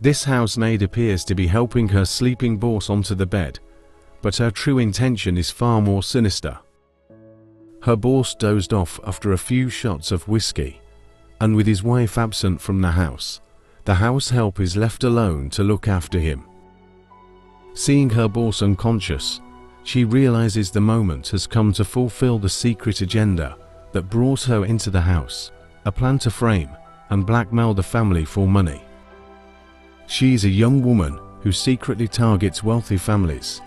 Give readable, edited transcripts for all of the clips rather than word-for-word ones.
This housemaid appears to be helping her sleeping boss onto the bed, but her true intention is far more sinister. Her boss dozed off after a few shots of whiskey, and with his wife absent from the house help is left alone to look after him. Seeing her boss unconscious, she realizes the moment has come to fulfill the secret agenda that brought her into the house, a plan to frame and blackmail the family for money. She is a young woman who secretly targets wealthy families,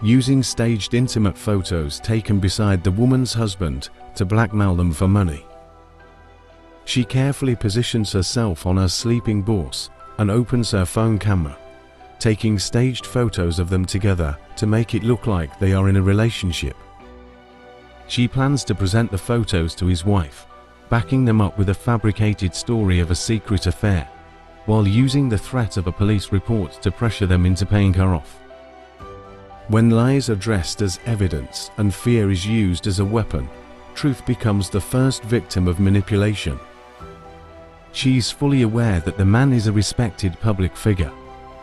using staged intimate photos taken beside the woman's husband to blackmail them for money. She carefully positions herself on her sleeping boss and opens her phone camera, taking staged photos of them together to make it look like they are in a relationship. She plans to present the photos to his wife, backing them up with a fabricated story of a secret affair, while using the threat of a police report to pressure them into paying her off. When lies are dressed as evidence and fear is used as a weapon, truth becomes the first victim of manipulation. She is fully aware that the man is a respected public figure,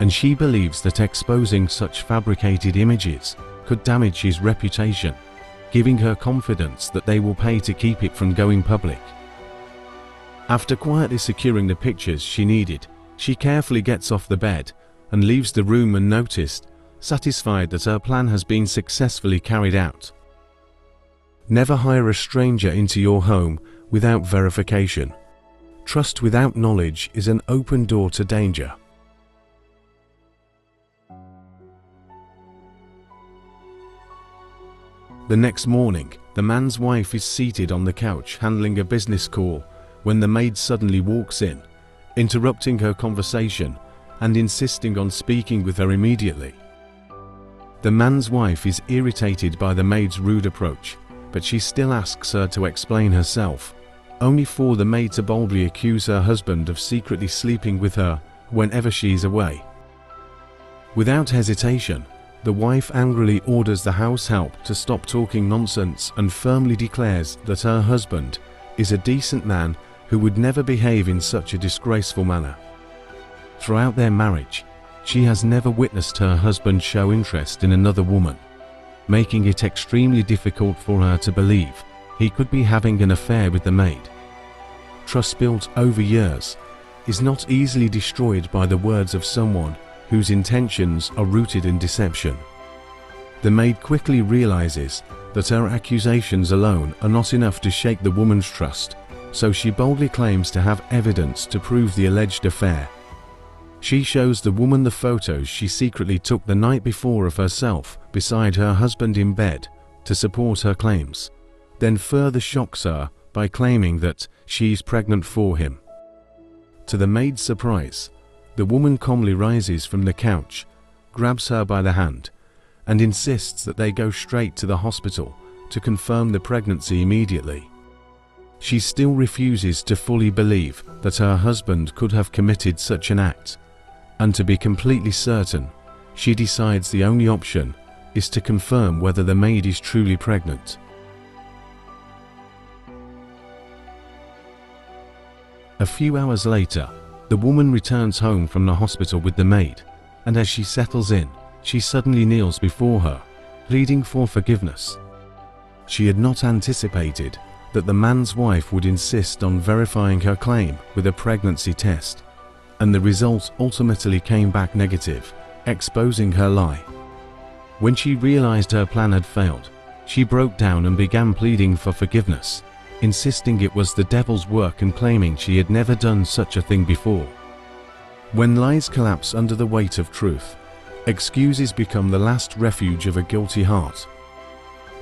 and she believes that exposing such fabricated images could damage his reputation, giving her confidence that they will pay to keep it from going public. After quietly securing the pictures she needed, she carefully gets off the bed and leaves the room unnoticed, satisfied that her plan has been successfully carried out. Never hire a stranger into your home without verification. Trust without knowledge is an open door to danger. The next morning, the man's wife is seated on the couch handling a business call when the maid suddenly walks in, interrupting her conversation and insisting on speaking with her immediately. The man's wife is irritated by the maid's rude approach, but she still asks her to explain herself, only for the maid to boldly accuse her husband of secretly sleeping with her whenever she is away. Without hesitation, the wife angrily orders the house help to stop talking nonsense and firmly declares that her husband is a decent man who would never behave in such a disgraceful manner. Throughout their marriage, she has never witnessed her husband show interest in another woman, making it extremely difficult for her to believe he could be having an affair with the maid. Trust built over years is not easily destroyed by the words of someone whose intentions are rooted in deception. The maid quickly realizes that her accusations alone are not enough to shake the woman's trust, so she boldly claims to have evidence to prove the alleged affair. She shows the woman the photos she secretly took the night before of herself beside her husband in bed to support her claims, then further shocks her by claiming that she is pregnant for him. To the maid's surprise, the woman calmly rises from the couch, grabs her by the hand, and insists that they go straight to the hospital to confirm the pregnancy immediately. She still refuses to fully believe that her husband could have committed such an act, and to be completely certain, she decides the only option is to confirm whether the maid is truly pregnant. A few hours later, the woman returns home from the hospital with the maid, and as she settles in, she suddenly kneels before her, pleading for forgiveness. She had not anticipated that the man's wife would insist on verifying her claim with a pregnancy test, and the result ultimately came back negative, exposing her lie. When she realized her plan had failed, she broke down and began pleading for forgiveness, insisting it was the devil's work and claiming she had never done such a thing before. When lies collapse under the weight of truth, excuses become the last refuge of a guilty heart.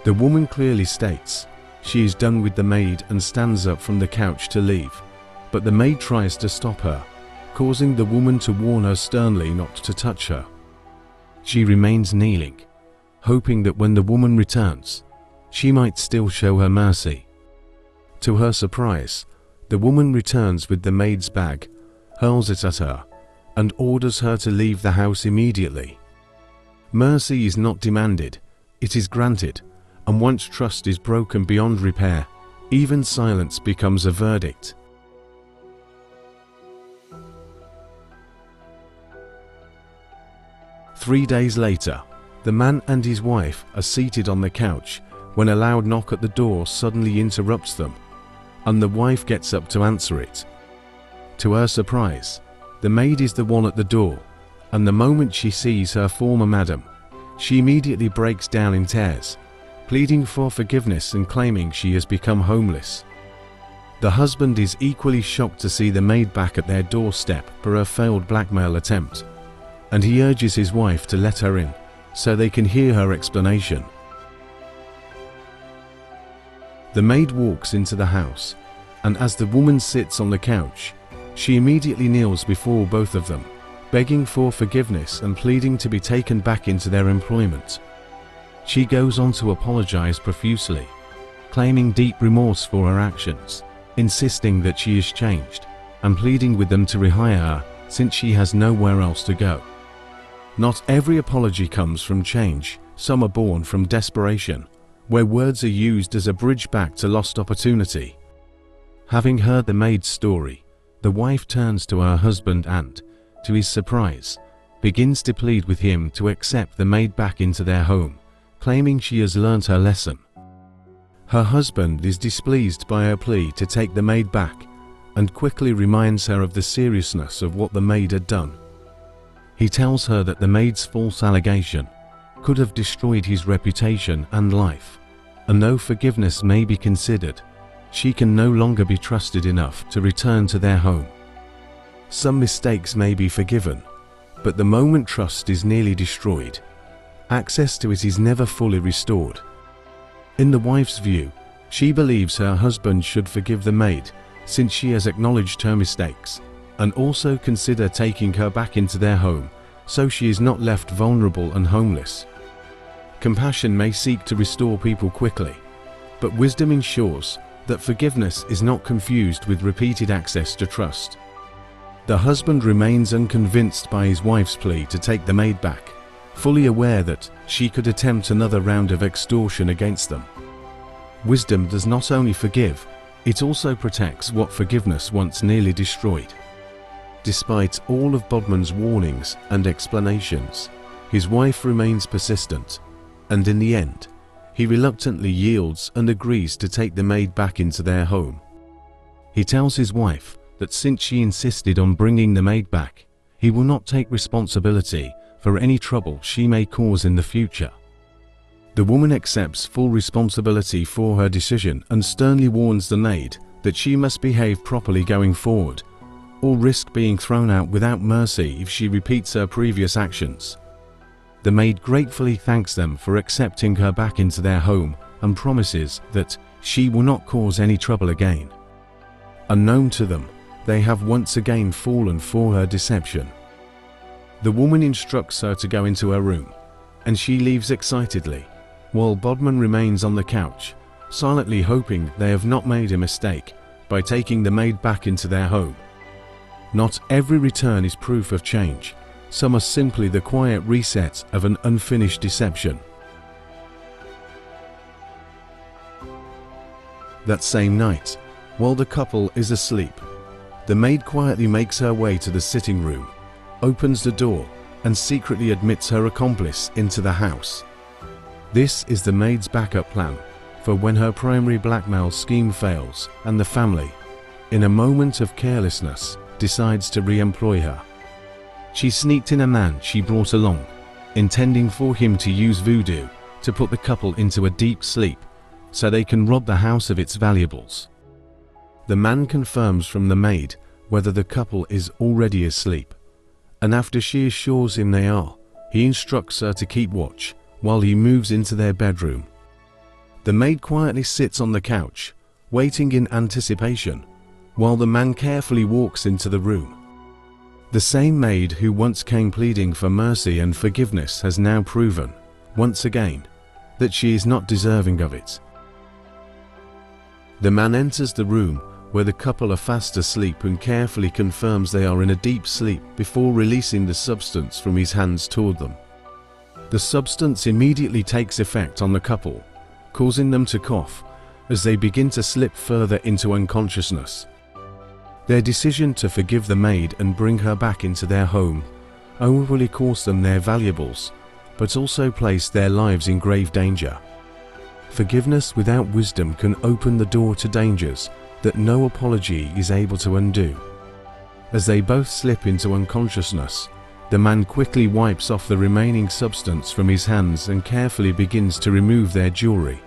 The woman clearly states she is done with the maid and stands up from the couch to leave, but the maid tries to stop her, causing the woman to warn her sternly not to touch her. She remains kneeling, hoping that when the woman returns, she might still show her mercy. To her surprise, the woman returns with the maid's bag, hurls it at her, and orders her to leave the house immediately. Mercy is not demanded, it is granted, and once trust is broken beyond repair, even silence becomes a verdict. 3 days later, the man and his wife are seated on the couch when a loud knock at the door suddenly interrupts them, and the wife gets up to answer it. To her surprise, the maid is the one at the door, and the moment she sees her former madam, she immediately breaks down in tears, pleading for forgiveness and claiming she has become homeless. The husband is equally shocked to see the maid back at their doorstep for her failed blackmail attempt, and he urges his wife to let her in so they can hear her explanation. The maid walks into the house, and as the woman sits on the couch, she immediately kneels before both of them, begging for forgiveness and pleading to be taken back into their employment. She goes on to apologize profusely, claiming deep remorse for her actions, insisting that she is changed, and pleading with them to rehire her since she has nowhere else to go. Not every apology comes from change. Some are born from desperation, where words are used as a bridge back to lost opportunity. Having heard the maid's story, the wife turns to her husband and, to his surprise, begins to plead with him to accept the maid back into their home, claiming she has learnt her lesson. Her husband is displeased by her plea to take the maid back and quickly reminds her of the seriousness of what the maid had done. He tells her that the maid's false allegation could have destroyed his reputation and life, and though forgiveness may be considered, she can no longer be trusted enough to return to their home. Some mistakes may be forgiven, but the moment trust is nearly destroyed, access to it is never fully restored. In the wife's view, she believes her husband should forgive the maid since she has acknowledged her mistakes, and also consider taking her back into their home so she is not left vulnerable and homeless. Compassion may seek to restore people quickly, but wisdom ensures that forgiveness is not confused with repeated access to trust. The husband remains unconvinced by his wife's plea to take the maid back, fully aware that she could attempt another round of extortion against them. Wisdom does not only forgive, it also protects what forgiveness once nearly destroyed. Despite all of Bodman's warnings and explanations, his wife remains persistent, and in the end, he reluctantly yields and agrees to take the maid back into their home. He tells his wife that since she insisted on bringing the maid back, he will not take responsibility for any trouble she may cause in the future. The woman accepts full responsibility for her decision and sternly warns the maid that she must behave properly going forward, or risk being thrown out without mercy if she repeats her previous actions. The maid gratefully thanks them for accepting her back into their home and promises that she will not cause any trouble again. Unknown to them, they have once again fallen for her deception. The woman instructs her to go into her room, and she leaves excitedly, while Bodman remains on the couch, silently hoping they have not made a mistake by taking the maid back into their home. Not every return is proof of change. Some are simply the quiet reset of an unfinished deception. That same night, while the couple is asleep, the maid quietly makes her way to the sitting room, opens the door, and secretly admits her accomplice into the house. This is the maid's backup plan for when her primary blackmail scheme fails and the family, in a moment of carelessness, decides to re-employ her. She sneaked in a man she brought along, intending for him to use voodoo to put the couple into a deep sleep so they can rob the house of its valuables. The man confirms from the maid whether the couple is already asleep, and after she assures him they are, he instructs her to keep watch while he moves into their bedroom. The maid quietly sits on the couch, waiting in anticipation, while the man carefully walks into the room. The same maid who once came pleading for mercy and forgiveness has now proven, once again, that she is not deserving of it. The man enters the room where the couple are fast asleep and carefully confirms they are in a deep sleep before releasing the substance from his hands toward them. The substance immediately takes effect on the couple, causing them to cough as they begin to slip further into unconsciousness. Their decision to forgive the maid and bring her back into their home only cost them their valuables, but also place their lives in grave danger. Forgiveness without wisdom can open the door to dangers that no apology is able to undo. As they both slip into unconsciousness, the man quickly wipes off the remaining substance from his hands and carefully begins to remove their jewelry.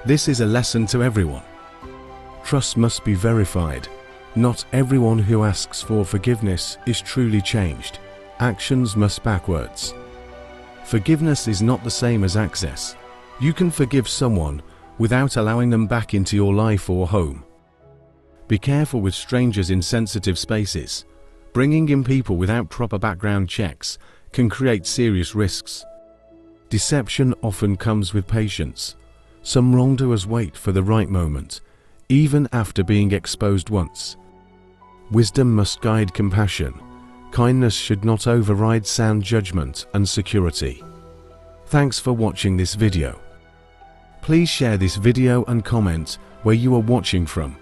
This is a lesson to everyone. Trust must be verified. Not everyone who asks for forgiveness is truly changed. Actions must backwards. Forgiveness is not the same as access. You can forgive someone without allowing them back into your life or home. Be careful with strangers in sensitive spaces. Bringing in people without proper background checks can create serious risks. Deception often comes with patience. Some wrongdoers wait for the right moment, even after being exposed once. Wisdom must guide compassion. Kindness should not override sound judgment and security. Thanks for watching this video. Please share this video and comment where you are watching from.